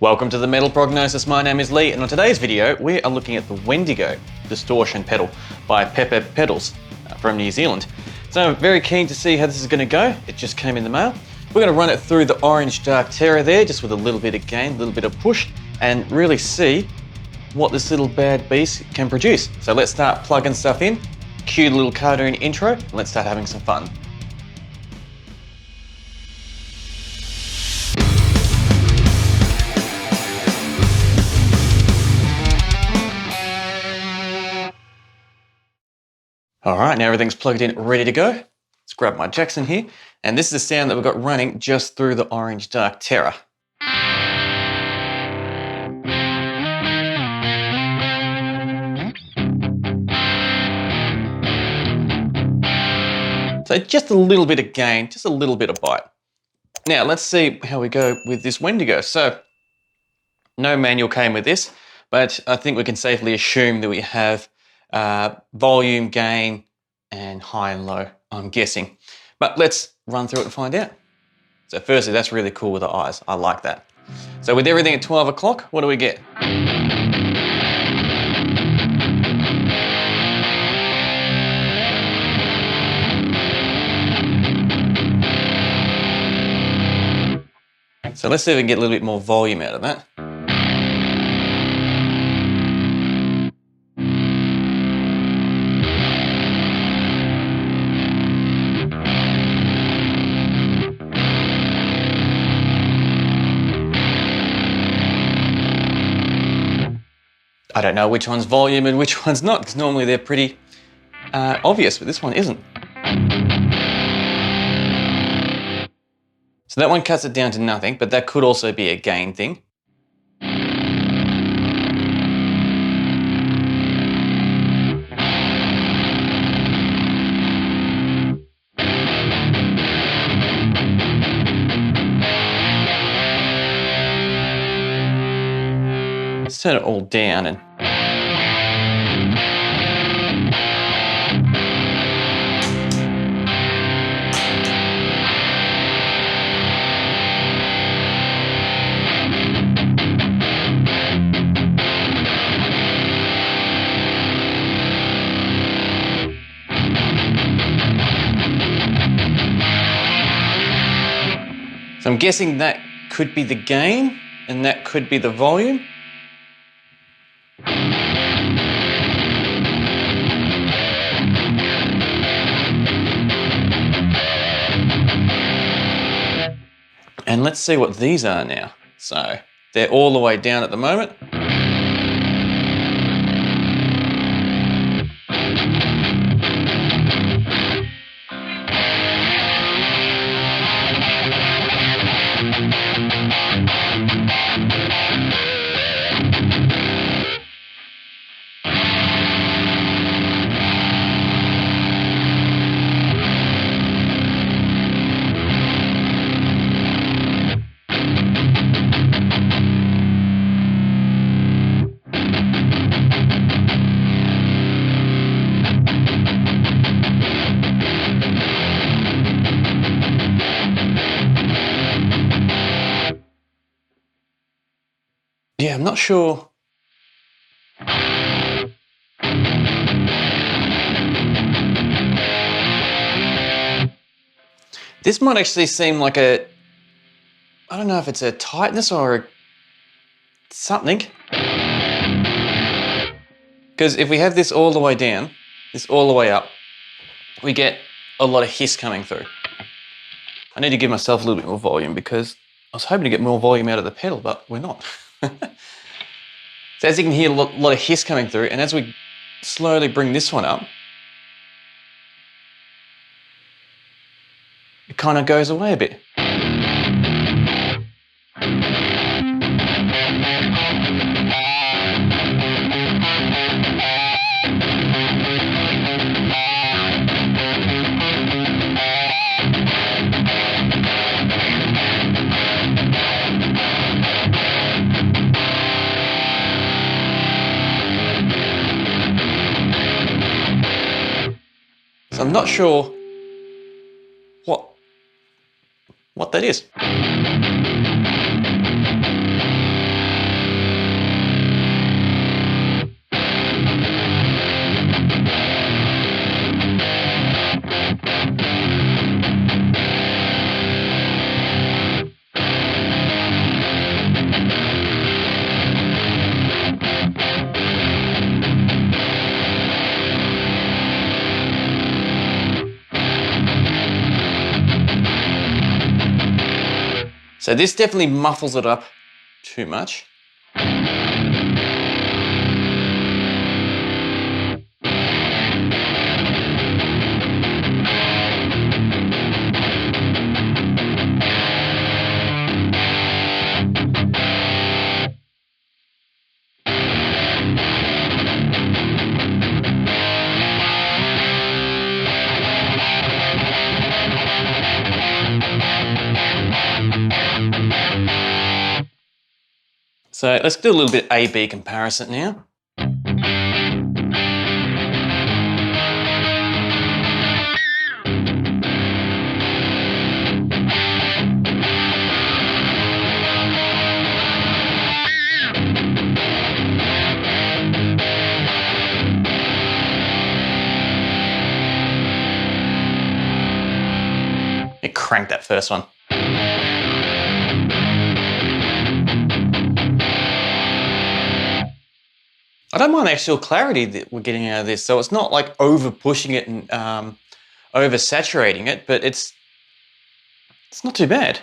Welcome to the Metal Prognosis. My name is Lee, and on today's video we are looking at the Wendigo Distortion Pedal by Pepers Pedals from New Zealand. So I'm very keen to see how this is going to go. It just came in the mail. We're going to run it through the orange dark terror there, just with a little bit of gain, a little bit of push, and really see what this little bad beast can produce. So let's start plugging stuff in, cue the little cartoon intro, and let's start having some fun. All right, now everything's plugged in, ready to go. Let's grab my Jackson here. And this is the sound that we've got running just through the orange dark terror. So just a little bit of gain, just a little bit of bite. Now let's see how we go with this Wendigo. So no manual came with this, but I think we can safely assume that we have volume, gain, and high and low, I'm guessing. But let's run through it and find out. So firstly, that's really cool with the eyes. I like that. So with everything at 12 o'clock, what do we get? So let's see if we can get a little bit more volume out of that. I don't know which one's volume and which one's not, because normally they're pretty obvious, but this one isn't. So that one cuts it down to nothing, but that could also be a gain thing. Let's turn it all down and so I'm guessing that could be the gain and that could be the volume. And let's see what these are now. So they're all the way down at the moment. Yeah, I'm not sure. This might actually seem like a, I don't know if it's a tightness or something. Because if we have this all the way down, this all the way up, we get a lot of hiss coming through. I need to give myself a little bit more volume because I was hoping to get more volume out of the pedal, but we're not. So as you can hear, a lot of hiss coming through, and as we slowly bring this one up, it kind of goes away a bit. So I'm not sure what that is. So this definitely muffles it up too much. So let's do a little bit A-B comparison now. It cranked that first one. I don't mind the actual clarity that we're getting out of this. So it's not like over pushing it and over saturating it, but it's not too bad.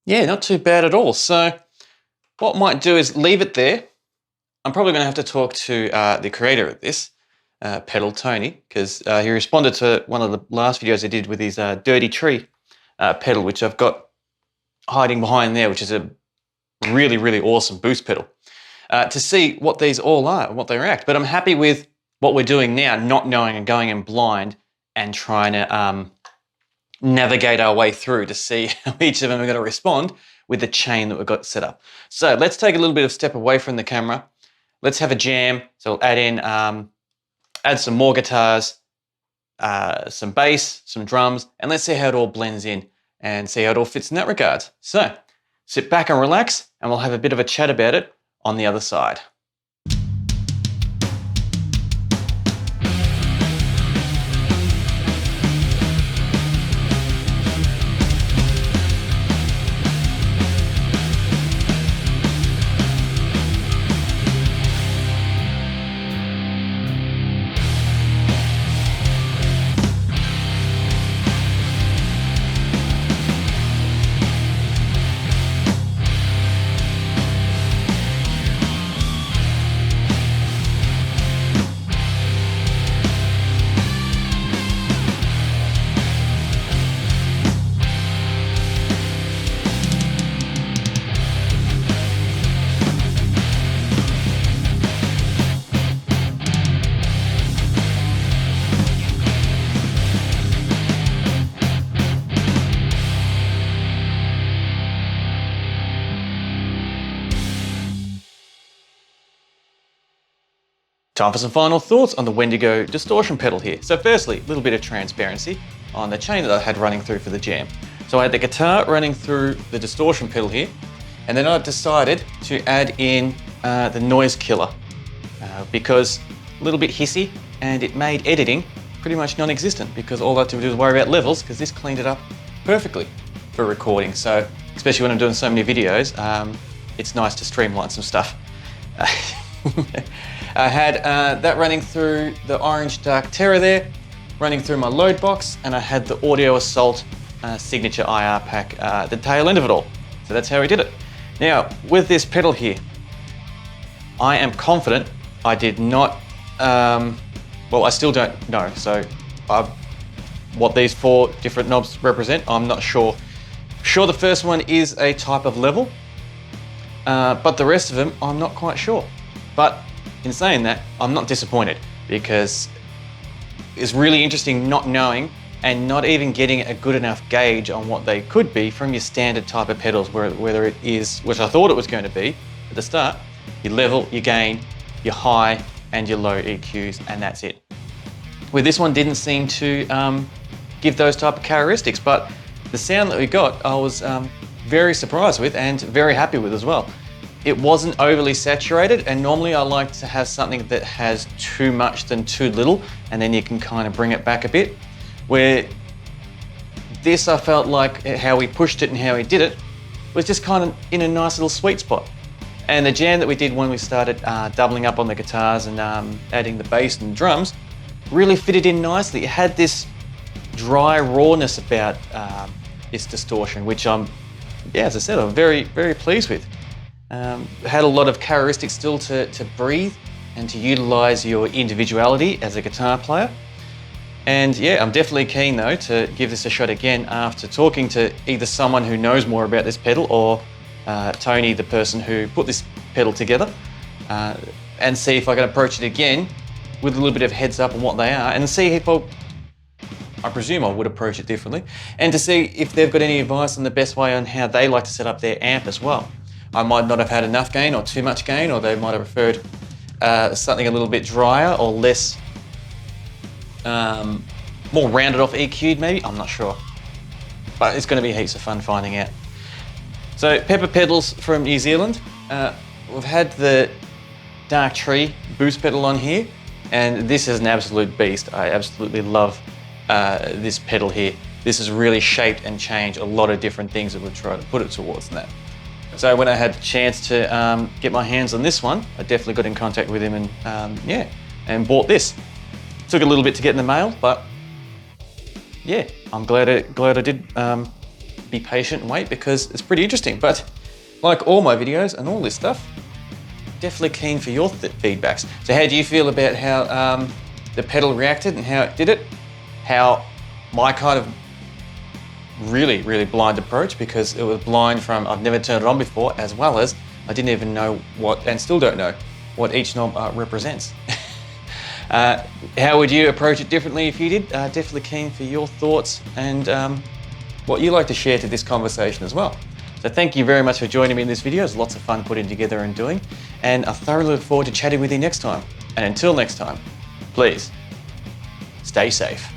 Yeah, not too bad at all. So what I might do is leave it there. I'm probably going to have to talk to the creator of this pedal, Tony, because he responded to one of the last videos I did with his Dirty Tree pedal, which I've got hiding behind there, which is a really, really awesome boost pedal, to see what these all are and what they react. But I'm happy with what we're doing now, not knowing and going in blind and trying to navigate our way through to see how each of them are going to respond with the chain that we've got set up. So let's take a little bit of step away from the camera. Let's have a jam. So we'll add in, add some more guitars, some bass, some drums, and let's see how it all blends in and see how it all fits in that regard. So sit back and relax, and we'll have a bit of a chat about it on the other side. Time for some final thoughts on the Wendigo Distortion Pedal here. So firstly, a little bit of transparency on the chain that I had running through for the jam. So I had the guitar running through the distortion pedal here, and then I decided to add in the noise killer because a little bit hissy, and it made editing pretty much non-existent because all I had to do was worry about levels, because this cleaned it up perfectly for recording. So especially when I'm doing so many videos, it's nice to streamline some stuff. I had that running through the Orange Dark Terror there, running through my load box, and I had the Audio Assault signature IR pack at the tail end of it all. So that's how we did it. Now, with this pedal here, I am confident I did not, well, I still don't know. So what these 4 different knobs represent, I'm not sure. Sure, the first one is a type of level, but the rest of them, I'm not quite sure. But in saying that, I'm not disappointed, because it's really interesting not knowing and not even getting a good enough gauge on what they could be from your standard type of pedals, whether it is, which I thought it was going to be at the start, your level, your gain, your high and your low EQs, and that's it. where this one didn't seem to give those type of characteristics, but the sound that we got, I was very surprised with and very happy with as well. It wasn't overly saturated, and normally I like to have something that has too much than too little, and then you can kind of bring it back a bit. Where this, I felt like how we pushed it and how we did it was just kind of in a nice little sweet spot. And the jam that we did when we started doubling up on the guitars and adding the bass and drums really fitted in nicely. It had this dry rawness about this distortion, which I'm, yeah, as I said, I'm very, very pleased with. Had a lot of characteristics still to breathe and to utilize your individuality as a guitar player. And yeah, I'm definitely keen though to give this a shot again after talking to either someone who knows more about this pedal or Tony, the person who put this pedal together, and see if I can approach it again with a little bit of heads up on what they are, and see if I presume I would approach it differently, and to see if they've got any advice on the best way on how they like to set up their amp as well. I might not have had enough gain or too much gain, or they might have preferred something a little bit drier or less, more rounded off EQ'd maybe, I'm not sure. But it's going to be heaps of fun finding out. So Pepper Pedals from New Zealand. We've had the Dark Tree boost pedal on here, and this is an absolute beast. I absolutely love this pedal here. This has really shaped and changed a lot of different things that we've tried to put it towards that. So when I had the chance to get my hands on this one, I definitely got in contact with him and yeah, and bought this. Took a little bit to get in the mail, but yeah, I'm glad I did be patient and wait, because it's pretty interesting. But like all my videos and all this stuff, definitely keen for your feedbacks. So how do you feel about how the pedal reacted and how it did it? How my kind of really, really blind approach, because it was blind from I've never turned it on before, as well as I didn't even know what, and still don't know, what each knob represents. How would you approach it differently if you did? Definitely keen for your thoughts and what you like to share to this conversation as well. So thank you very much for joining me in this video. It's lots of fun putting together and doing, and I thoroughly look forward to chatting with you next time. And until next time, please stay safe.